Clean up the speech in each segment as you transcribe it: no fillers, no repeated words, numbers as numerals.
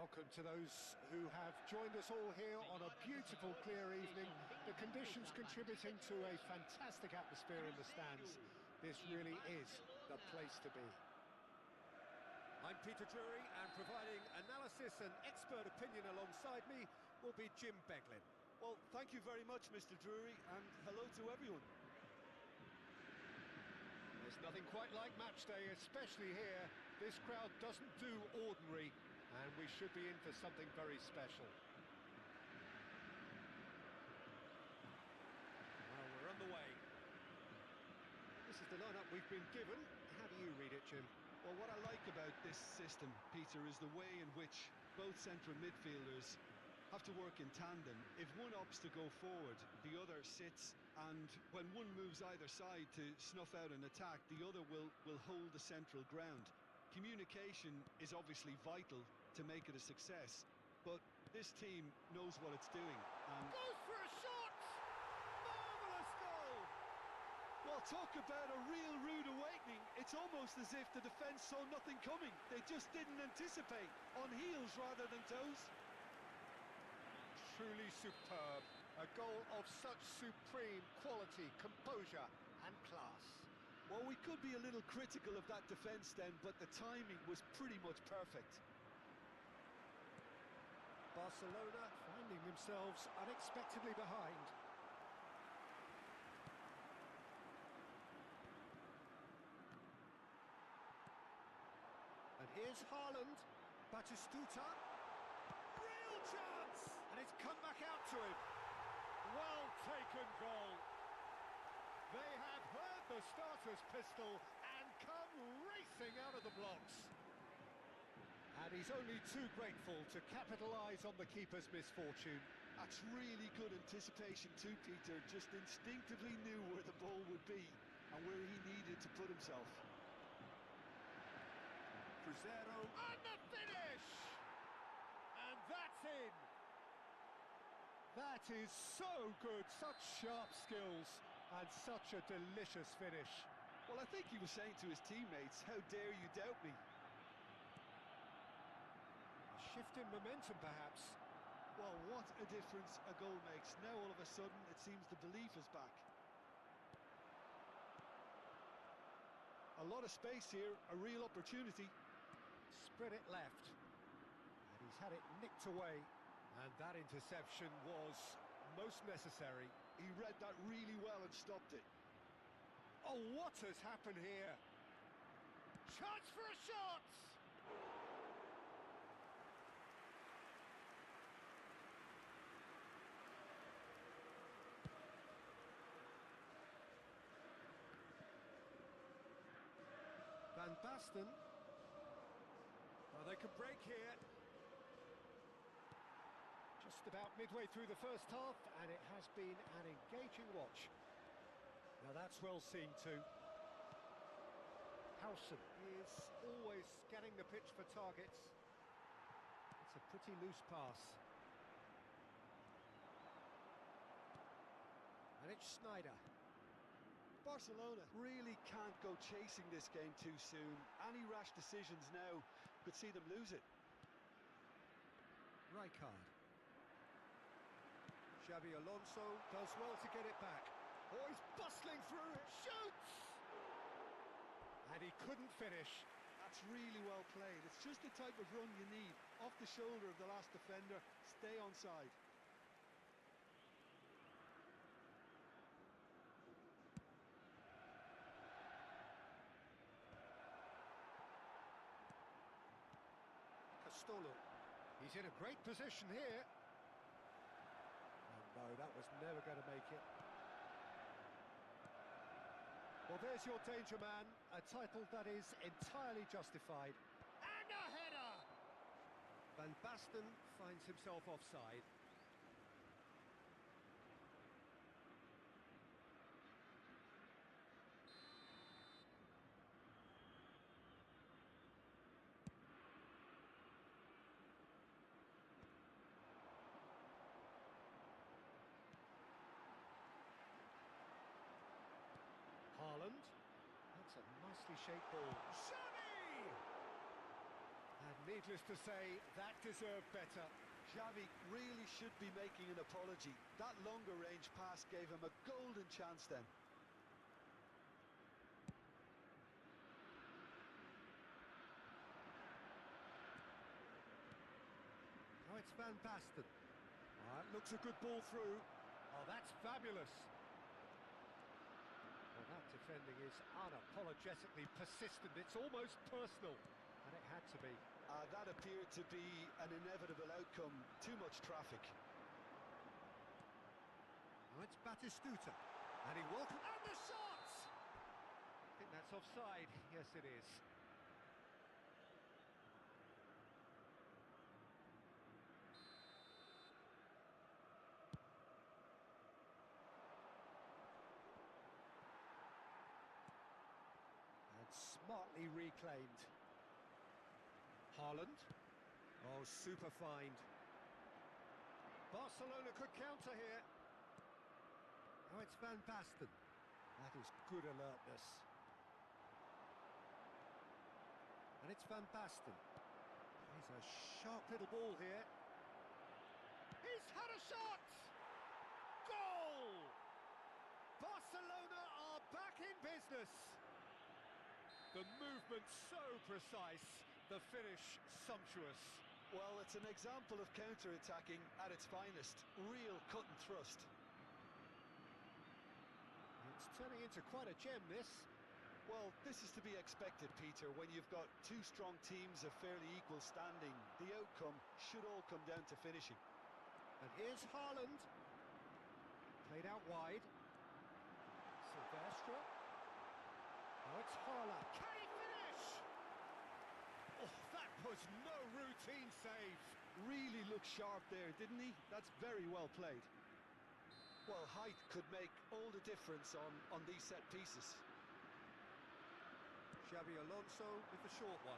welcome to those who have joined us all here on a beautiful, clear evening. The conditions contributing to a fantastic atmosphere in the stands. This really is the place to be. I'm Peter Drury, and providing analysis and expert opinion alongside me will be Jim Beglin. Well, thank you very much, Mr. Drury, and hello to everyone. There's nothing quite like match day, especially here. This crowd doesn't do ordinary, and we should be in for something very special. Well, we're on the way. This is the lineup we've been given. How do you read it, Jim? Well, what I like about this system, Peter, is the way in which both central midfielders have to work in tandem. If one opts to go forward, the other sits, and when one moves either side to snuff out an attack, the other will hold the central ground. Communication is obviously vital to make it a success, but this team knows what it's doing. And goes for a shot! Marvellous goal! Well, talk about a real rude awakening. It's almost as if the defence saw nothing coming. They just didn't anticipate, on heels rather than toes. Truly superb. A goal of such supreme quality, composure and class. Well, we could be a little critical of that defence then, but the timing was pretty much perfect. Barcelona finding themselves unexpectedly behind. And here's Haaland. Batistuta. Real chance! And it's come back out to him. Well taken goal. They have heard the starter's pistol and come racing out of the blocks. And he's only too grateful to capitalise on the keeper's misfortune. That's really good anticipation too, Peter. Just instinctively knew where the ball would be and where he needed to put himself. Cruzeiro, and the finish! And that's in! That is so good, such sharp skills, and such a delicious finish. Well, I think he was saying to his teammates, how dare you doubt me? A shift in momentum, perhaps. Well, what a difference a goal makes. Now, all of a sudden, it seems the belief is back. A lot of space here, a real opportunity. Spread it left. And he's had it nicked away. And that interception was most necessary. He read that really well and stopped it. Oh, what has happened here? Chance for a shot! Van Basten. Well, they could break here. Just about midway through the first half, and it has been an engaging watch. Now that's well seen too. Howson is always scanning the pitch for targets. It's a pretty loose pass. And it's Sneijder. Barcelona really can't go chasing this game too soon. Any rash decisions now could see them lose it. Rijkaard. Xabi Alonso does well to get it back. Oh, he's bustling through it, shoots! And he couldn't finish. That's really well played. It's just the type of run you need. Off the shoulder of the last defender, stay onside. Castolo. He's in a great position here. Oh, no, that was never going to make it. Well, there's your danger man, a title that is entirely justified. And a header! Van Basten finds himself offside. Haaland. That's a nicely shaped ball. Xavi! And needless to say, that deserved better. Xavi really should be making an apology. That longer range pass gave him a golden chance then. Oh, it's Van Basten. That looks a good ball through. Oh, that's fabulous. Well, that defending is unapologetically persistent. It's almost personal. And it had to be. That appeared to be an inevitable outcome. Too much traffic. Oh, it's Batistuta. And he will... And the shot! I think that's offside. Yes, it is. Smartly reclaimed. Haaland. Oh, super find. Barcelona could counter here. Oh, it's Van Basten. That is good alertness. And it's Van Basten. He's a sharp little ball here. He's had a shot! Goal! Barcelona are back in business. The movement so precise, the finish sumptuous. Well, it's an example of counter-attacking at its finest. Real cut and thrust. It's turning into quite a gem, this. Well, this is to be expected, Peter. When you've got two strong teams of fairly equal standing, the outcome should all come down to finishing. And here's Haaland. Played out wide. Silvestre. Oh, it's Haaland. Can he finish? Oh, that was no routine save. Really looked sharp there, didn't he? That's very well played. Well, height could make all the difference on these set pieces. Xabi Alonso with the short one.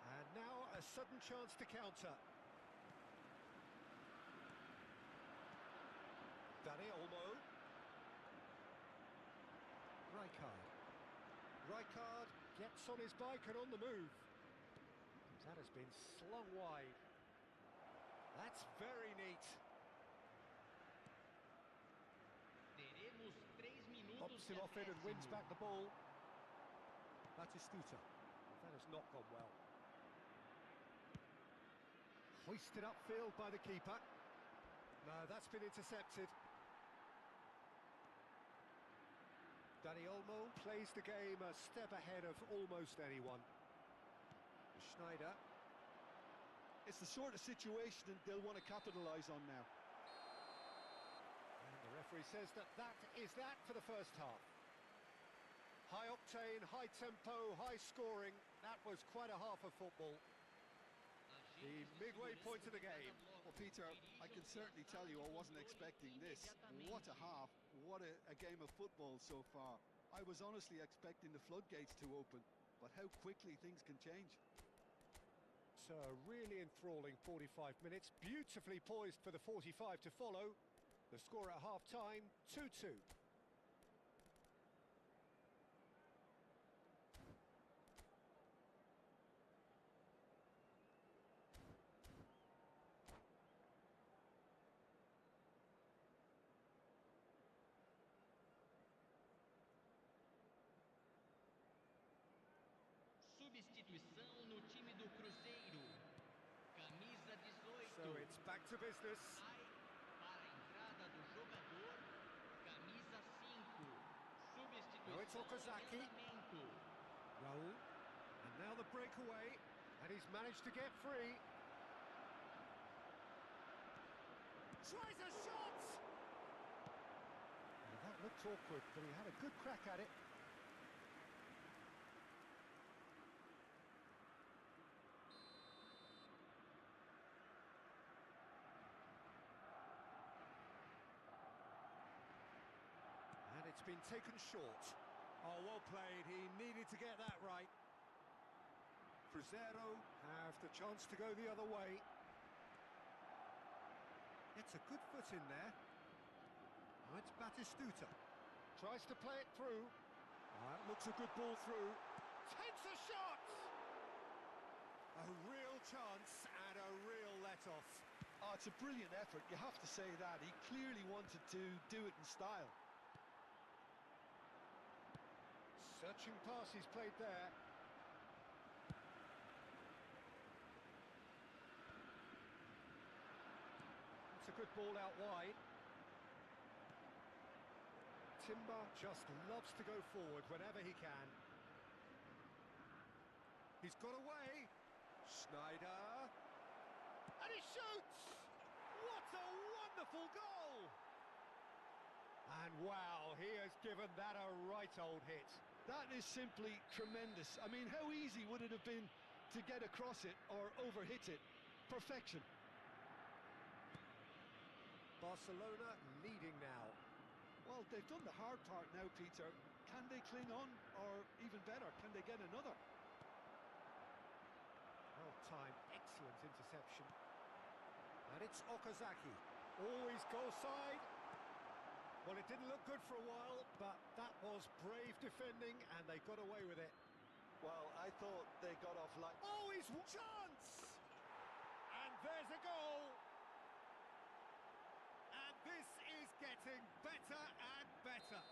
And now a sudden chance to counter. Dani Olmo. Rijkaard gets on his bike and on the move. That has been slung wide. That's very neat. Pops him off it and wins back the ball. Batistuta. That has not gone well. Hoisted upfield by the keeper. No, that's been intercepted. Dani Olmo plays the game a step ahead of almost anyone. Schneider. It's the sort of situation they'll want to capitalise on now. And the referee says that is that for the first half. High octane, high tempo, high scoring. That was quite a half of football. The midway point of the game. Well, Peter, I can certainly tell you I wasn't expecting this. What a half, what a game of football so far. I was honestly expecting the floodgates to open, but how quickly things can change. So a really enthralling 45 minutes, beautifully poised for the 45 to follow. The score at half-time, 2-2. Substituição no time do Cruzeiro. Camisa 18. So it's back to business. Para a entrada do jogador. Camisa 5. Substituição. Now it's Okazaki. Regulamento. Raul. And now the breakaway. And he's managed to get free. Tries a shot! Well, that looked awkward, but he had a good crack at it. And it's been taken short. Oh, well played. He needed to get that right. Cruzeiro have the chance to go the other way. It's a good foot in there. Oh, it's Batistuta. Tries to play it through. Oh, that looks a good ball through. Takes a shot! A real chance and a real let-off. Oh, it's a brilliant effort, you have to say that. He clearly wanted to do it in style. Searching pass he's played there. It's a good ball out wide. Timber just loves to go forward whenever he can. He's got away. Schneider. And he shoots! What a wonderful goal! And wow, he has given that a right old hit. That is simply tremendous. I mean, how easy would it have been to get across it or overhit it? Perfection. Barcelona leading now. Well, they've done the hard part now, Peter. Can they cling on, or even better, can they get another? Well-timed, excellent interception. And it's Okazaki. Always goal side. Well, it didn't look good for a while, but that was brave defending, and they got away with it. Well, I thought they got off light. Oh, he's chance! And there's a goal! And this is getting better and better.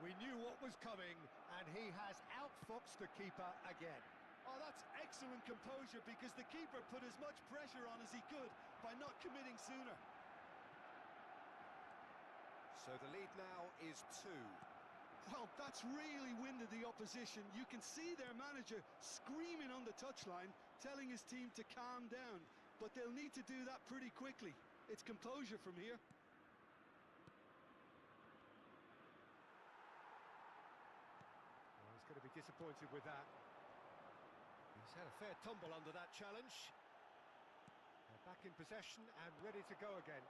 We knew what was coming, and he has outfoxed the keeper again. Oh, that's excellent composure, because the keeper put as much pressure on as he could by not committing sooner. So the lead now is 2. Well, that's really winded the opposition. You can see their manager screaming on the touchline, telling his team to calm down. But they'll need to do that pretty quickly. It's composure from here. Well, he's going to be disappointed with that. He's had a fair tumble under that challenge. They're back in possession and ready to go again.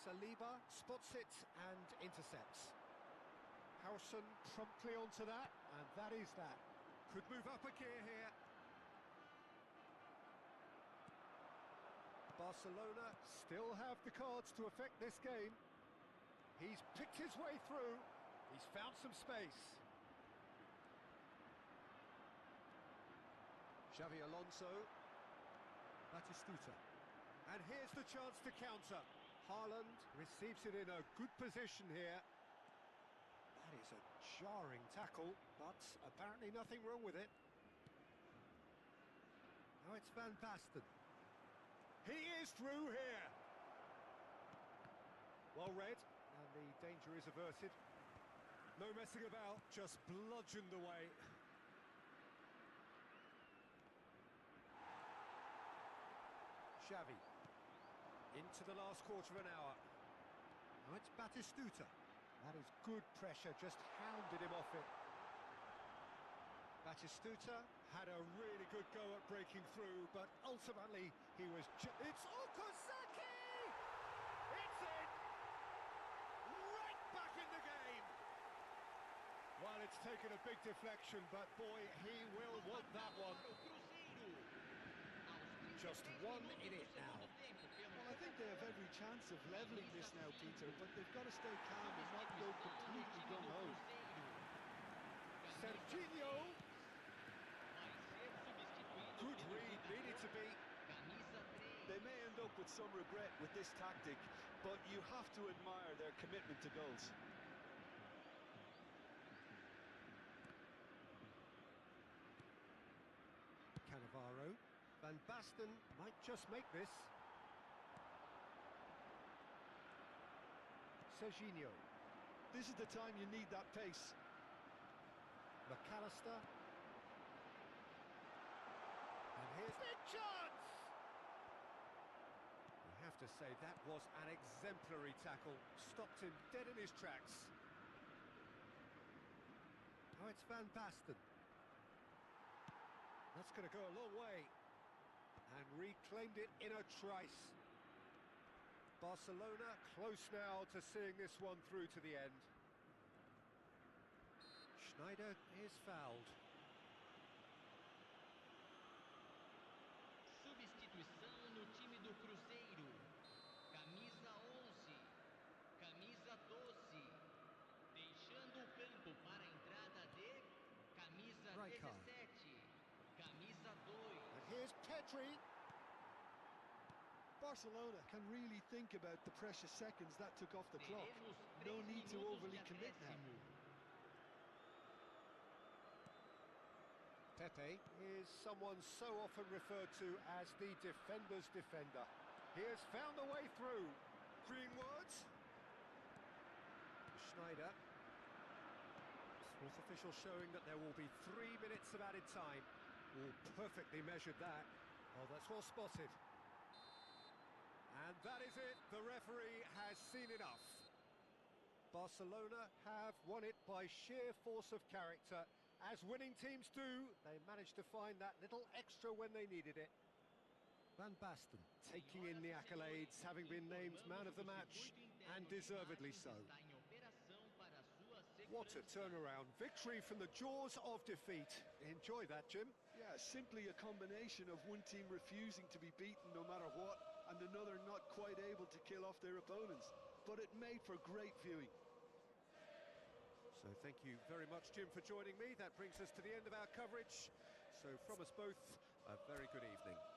Saliba spots it and intercepts. Harrison promptly onto that, and that is that. Could move up a gear here. Barcelona still have the cards to affect this game. He's picked his way through. He's found some space. Xavi Alonso. Batistuta. And here's the chance to counter. Haaland receives it in a good position here. That is a jarring tackle, but apparently nothing wrong with it. Now it's Van Basten. He is through here. Well read, and the danger is averted. No messing about, just bludgeoned away. Xavi. Into the last quarter of an hour. Now it's Batistuta. That is good pressure, just hounded him off it. Batistuta had a really good go at breaking through, but ultimately he was... It's Okazaki! It's in! Right back in the game! Well, it's taken a big deflection, but boy, he will want that one. Just one in it now. Well, I think they have every chance of levelling this now, Peter, but they've got to stay calm and not go completely gung-ho. Serginho. Good read, needed to be. Camisa 3. They may end up with some regret with this tactic, but you have to admire their commitment to goals. Cannavaro. Van Basten might just make this. Serginho. This is the time you need that pace. McAllister. And here's the chance! You have to say that was an exemplary tackle. Stopped him dead in his tracks. Now it's Van Basten. That's going to go a long way. And reclaimed it in a trice. Barcelona close now to seeing this one through to the end. Schneider is fouled. Substituição no time do Cruzeiro. Camisa 11. Camisa 12. Deixando o campo para a entrada de camisa Rijkaard. 17. victory. Barcelona can really think about the precious seconds that took off the clock. Teremos No 3 need to minutos overly de commit now. acréscimo. Pepe is someone so often referred to as the defender's defender. He has found a way through. Greenwood. Schneider. Sports official showing that there will be 3 minutes of added time. All perfectly measured that. Oh, that's well spotted. And that is it. The referee has seen enough. Barcelona have won it by sheer force of character. As winning teams do, they managed to find that little extra when they needed it. Van Basten taking in the accolades, having been named man of the match, and deservedly so. What a turnaround. Victory from the jaws of defeat. Enjoy that, Jim. Yeah, simply a combination of one team refusing to be beaten no matter what, and another not quite able to kill off their opponents. But it made for great viewing. So thank you very much, Jim, for joining me. That brings us to the end of our coverage. So from us both, a very good evening.